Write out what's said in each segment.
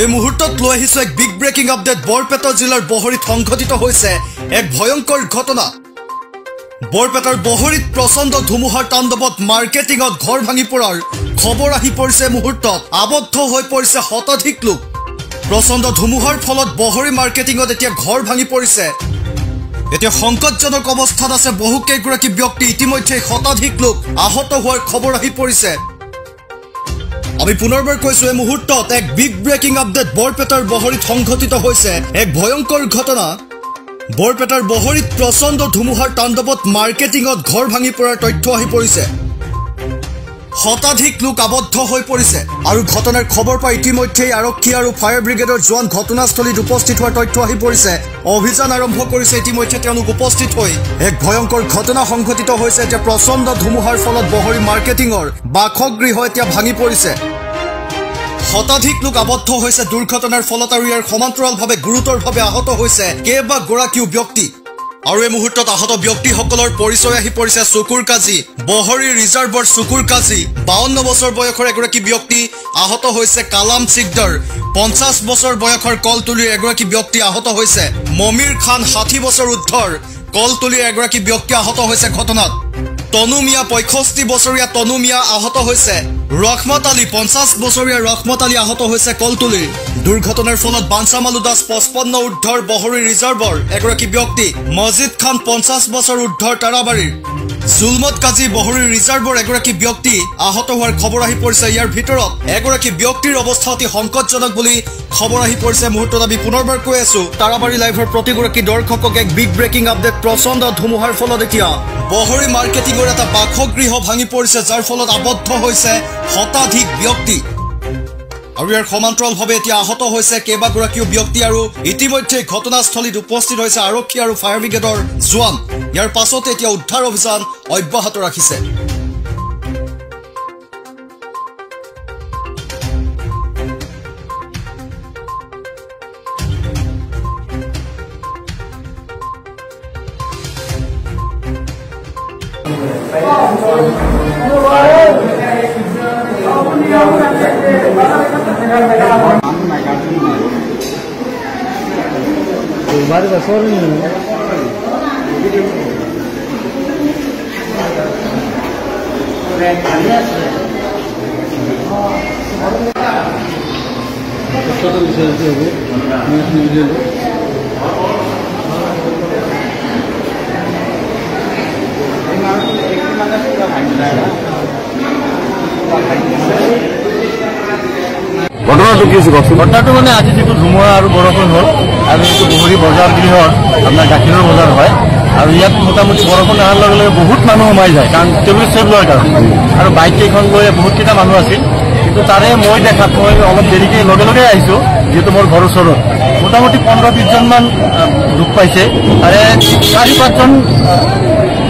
এই মুহূৰ্তত লৈ আহিছো এক বিগ ব্ৰেকিং আপডেট। বৰপেটা জিলাৰ বহৰীত সংঘটিত হৈছে এক ভয়ংকৰ ঘটনা। বৰপেটাৰ বহৰীত প্ৰচণ্ড ধুমুহাৰ তাণ্ডৱত মাৰ্কেটিঙত ঘৰ ভাঙি পৰাৰ খবৰ আহি পৰিছে। মুহূৰ্তত আবদ্ধ হৈ পৰিছে শতাধিক লোক। প্ৰচণ্ড ধুমুহাৰ ফলত বহৰী মাৰ্কেটিঙত এতিয়া ঘৰ ভাঙি পৰিছে। এতিয়া সংকটজনক অৱস্থাত আছে বহুকেইগৰাকী ব্যক্তি। ইতিমধ্যে শতাধিক লোক আহত হোৱাৰ খবৰ আহি পৰিছে। আমি পুনৰবাৰ কৈছো, এই মুহূৰ্তত এক বিগ ব্ৰেকিং আপডেট। বৰপেটাৰ বহৰীত সংঘটিত হৈছে এক ভয়ংকৰ ঘটনা। বৰপেটাৰ বহৰীত প্ৰচণ্ড ধুমুহাৰ তাণ্ডৱত মাৰ্কেটিঙত ঘৰ ভাঙি পৰাৰ তথ্য আহি পৰিছে। শতাধিক লোক আবদ্ধ হৈ পৰিছে আৰু ঘটনাৰ খবৰ পাই ইতিমধ্যেই আৰক্ষী আৰু ফায়াৰ ব্ৰিগেডৰ জোৱান ঘটনাস্থলীত উপস্থিত হোৱাৰ তথ্য আহি পৰিছে। অভিযান আৰম্ভ কৰিছে। ইতিমধ্যে তেওঁলোক উপস্থিত হৈ এক ভয়ংকৰ ঘটনা সংঘটিত হৈছে। এতিয়া প্ৰচণ্ড ধুমুহাৰ ফলত বহৰী মাৰ্কেটিঙৰ বাসগৃহ এতিয়া ভাঙি পৰিছে। শতাধিক লোক আবদ্ধ হৈছে দুৰ্ঘটনাৰ ফলত আৰু ইয়াৰ সমান্তৰালভাৱে গুৰুতৰভাৱে আহত হৈছে কেইবাগৰাকীও ব্যক্তি। আৰু এই মুহূৰ্তত আহত ব্যক্তিসকলৰ পৰিচয় আহি পৰিছে। চকুৰ কাজি বহৰী ৰিজাৰ্ভৰ চকুৰ কাজি 52 বছৰ বয়সৰ এগৰাকী ব্যক্তি আহত হৈছে। কালাম চিকদাৰ 50 বছৰ বয়সৰ কলতলীৰ এগৰাকী ব্যক্তি আহত হৈছে। মমিৰ খান 60 বছৰ ঊৰ্ধৰ কলতলীৰ এগৰাকী ব্যক্তি আহত হৈছে ঘটনাত। তনু মিয়া 65 বছৰীয়া তনু মিয়া আহত হৈছে। ৰহমত আলী 50 বছৰীয়া ৰহমত আলী আহত হৈছে কলতলীৰ। দুৰ্ঘটনাৰ ফলত বাঞ্চামালু দাস 55 ঊৰ্ধৰ বহৰী ৰিজাৰ্ভৰ এগৰাকী ব্যক্তি। মজিদ খান 50 বছৰ ঊৰ্ধৰ তাৰাবাৰীৰ। জুলমত কাজী বহৰী ৰিজাৰ্ভৰ এগৰাকী ব্যক্তি আহত হোৱাৰ খবৰ আহি পৰিছে। ইয়াৰ ভিতৰত এগৰাকী ব্যক্তিৰ অৱস্থা অতি সংকটজনক বুলি খবৰ আহি পৰিছে। মুহূৰ্তত আমি পুনৰবাৰ কৈ আছো, তাৰাবাৰী লাইভৰ প্ৰতিগৰাকী দৰ্শকক এক বিগ ব্ৰেকিং আপডেট। প্ৰচণ্ড ধুমুহাৰ ফলত এতিয়া বহৰী মাৰ্কেটিঙৰ এটা বাসগৃহ ভাঙি পৰিছে, যাৰ ফলত আবদ্ধ হৈছে শতাধিক ব্যক্তি আৰু ইয়াৰ সমান্তৰালভাৱে এতিয়া আহত হৈছে কেইবাগৰাকীও ব্যক্তি। আৰু ইতিমধ্যে ঘটনাস্থলীত উপস্থিত হৈছে আৰক্ষী আৰু ফায়াৰ ব্ৰিগেডৰ জোৱান। ইয়াৰ পাছতে এতিয়া উদ্ধাৰ অভিযান অব্যাহত ৰাখিছে। बारे बसोर नहीं ঘটনাটো কি হৈছে কওকচোন? ঘটনাটো মানে আজি যিটো ধুমুহা আৰু বৰষুণ হ'ল আৰু এইটো বহৰী বজাৰ গৃহৰ আপোনাৰ গাখীৰৰ বজাৰ হয় আৰু ইয়াত মোটামুটি বৰষুণ অহাৰ লগে লগে বহুত মানুহ সোমাই যায়, কাৰণ টেবুল চেভ লোৱাৰ কাৰণে। আৰু বাইক কেইখন লৈ বহুতকেইটা মানুহ আছিল, কিন্তু তাৰে মই দেখাত মই অলপ দেৰিকৈ লগে আহিছোঁ, যিহেতু মোৰ ঘৰৰ ওচৰত মোটামুটি 15-20 জনমান দুখ পাইছে। তাৰে 4-5 জন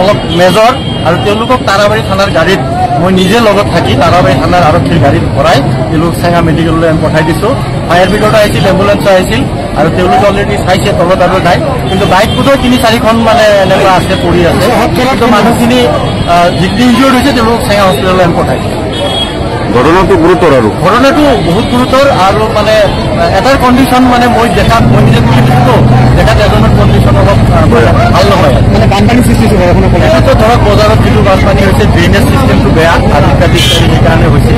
অলপ মেজৰ আৰু তেওঁলোকক তাৰাবাৰী থানাৰ গাড়ীত মই নিজে লগত থাকি তাৰাবাৰী থানাৰ আৰক্ষীৰ গাড়ীত ভৰাই তেওঁলোক চেঙা মেডিকেললৈ আমি পঠাই দিছোঁ। ফায়াৰ ব্ৰিগেড আহিছিল, এম্বুলেঞ্চো আহিছিল আৰু তেওঁলোকে অলৰেডি চাইছে তলত আৰু নাই, কিন্তু বাইক বোধহয় 3-4খন মানে এনেকুৱা আছে পৰি আছে। কিন্তু মানুহখিনি যিখিনি ইনজিয়ৰ্ড হৈছে তেওঁলোকক চেঙা হস্পিটেললৈ আমি পঠাই দিছোঁ। ঘটনাটো গুৰুতৰ আৰু ঘটনাটো বহুত গুৰুতৰ আৰু মানে এটাৰ কণ্ডিশ্যন মানে মই দেখাত মই নিজে কৰি দিছোঁ, দেখাত এজনৰ কণ্ডিশ্যন অলপ ভাল নহয়। মানে বানপানী সৃষ্টি হৈছে এইটোতো ধৰক বজাৰত যিটো বানপানী হৈছে, ড্ৰেইনেজ চিষ্টেমটো বেয়া আৰু ইত্যাদি সেইকাৰণে হৈছে।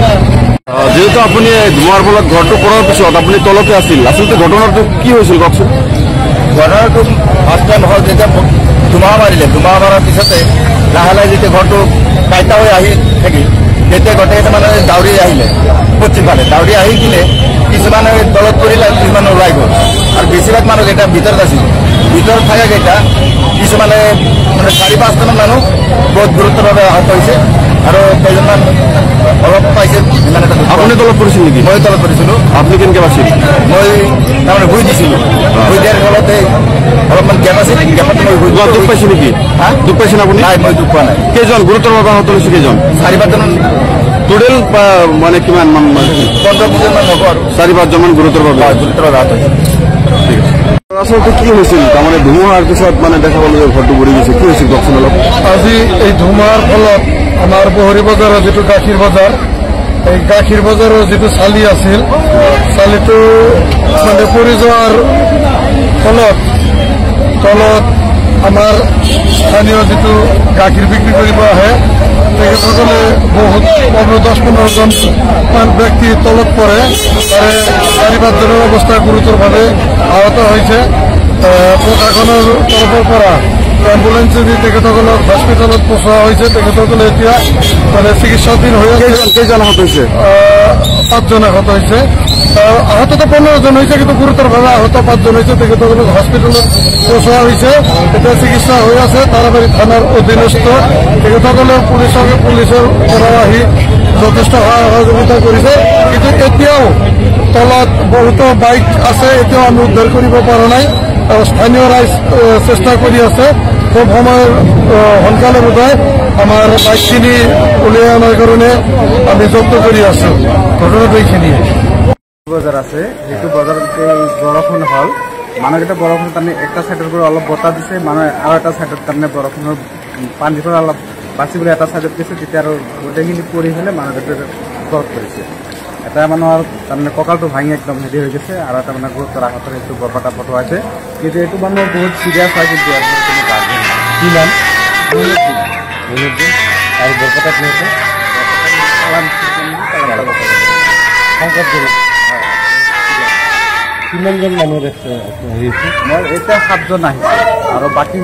যেহেতু আপুনি ধুমুহাৰ ফলত ঘৰটো পৰাৰ পিছত আপুনি তলতে আছিল, আচলতে ঘটনাটো কি হৈছিল কওকচোন? ঘটনাটো ফাৰ্ষ্ট টাইম হ'ল যেতিয়া ধুমুহা মাৰিলে, ধুমুহা মাৰাৰ পিছতে লাহে লাহে যেতিয়া ঘৰটো কাইটা হৈ আহি থাকিল, তেতিয়া গোটেইকেইটা মানে দাউৰি আহিলে পশ্চিম ফালে। দাউৰি আহি কিনে কিছুমানে তলত পৰিলে, কিছুমানে ওলাই গ'ল আৰু বেছিভাগ মানুহ কেইটা ভিতৰত আছিল। ভিতৰত থকা কেইটা কিছুমানে মানে 4-5জন মানুহ বহুত গুৰুতৰভাৱে আহত হৈছে আৰু কেইজনমান অলপ পাইছে। আপুনি তলত পৰিছিল নেকি? মই তলত পৰিছিলোঁ। আপুনি কেনেকৈ বাছিল? মই তাৰমানে শুই দিছিলোঁ, শুই দিয়াৰ ফলতে অলপমান গেপ আছিল, গেপত মই শুই দুখ পাইছে নেকি? হা, দুখ পাইছেনে আপুনি? নাই, মই দুখ পোৱা নাই। কেইজন গুৰুতৰভাৱে আহত হৈছে? কেইজন? 4-5 জন টোটেল মানে কিমান? 15-20 জন মান হ'ব আৰু 4-5 জন গুৰুতৰভাৱে আহত হৈছে। ঠিক আছে। আসলে কি হয়েছিল তারমানে ধুমুহার পিছত মানে দেখা গেল যে ঘরটি পড়ে গেছে, কি হয়েছিল কখন? আজি এই ধুমুহার ফলত আমার বহরী বাজার যেটা গাখীর বাজার এই গাখীৰ বজাৰৰ যিটো চালি আছিল, চালিটো মানে পৰি যোৱাৰ ফলত তলত আমাৰ স্থানীয় যিটো গাখীৰ বিক্ৰী কৰিব আহে তেখেতসকলে বহুত 10-15জন ব্যক্তি তলত পৰে। তাৰে 4-5জনৰ অৱস্থা গুৰুতৰভাৱে আহত হৈছে। প্ৰশাসনৰ তৰফৰ পৰা এম্বুলেন্সেদি তেখেতসকলক হস্পিটেলত পঠোৱা হৈছে। তেখেতসকলে এতিয়া মানে চিকিৎসাধীন হৈ আছে। কেইজন আহত হৈছে? 5জন আহত হৈছে। আহততো 15জন হৈছে, কিন্তু গুৰুতৰভাৱে আহত 5জন হৈছে। তেখেতসকলক হস্পিটেলত পঠোৱা হৈছে, এতিয়া চিকিৎসা হৈ আছে। তাৰাবাৰী থানাৰ অধীনস্থ তেখেতসকলে পুলিচৰ পৰা আহি যথেষ্ট সহযোগিতা কৰিছে। কিন্তু এতিয়াও তলত বহুতো বাইক আছে, এতিয়াও আমি উদ্ধাৰ কৰিব পৰা নাই। স্থানীয় ৰাইজ চেষ্টা কৰি আছে। খুব সময়ৰ সোনকালে বোধহয় আমাৰ বাইকখিনি উলিয়াই অনাৰ কাৰণে আমি যত্ন কৰি আছো। ঘটনাটো এইখিনিয়ে। বজাৰ আছে, সেইটো বজাৰত বৰষুণ হ'ল, মানুহকেইটা বৰষুণ তাৰমানে এটা চাইডৰ পৰা অলপ বতাহ দিছে, মানুহে আৰু এটা চাইডত তাৰমানে বৰষুণৰ পানীৰ পৰা অলপ বাচিবলৈ এটা চাইডত গৈছে, তেতিয়া আৰু গোটেইখিনি পৰি পেলাই মানুহকেইটা ঘৰত পৰিছে। এটা মানুহৰ তাৰমানে কঁকালটো ভাঙি একদম হেৰি হৈ গৈছে, আৰু এটা মানে গুৰুতৰ আহত সেইটো বৰপেটা পঠোৱা হৈছে। কিন্তু এইটো মানুহ বহুত চিৰিয়াছ হয়, কিন্তু কোনো গাৰ্জেন কি নাম আৰু বৰপেটাত কিমানজন মানুহ হেৰি মই এতিয়া 7জন আহিছে আৰু বাকী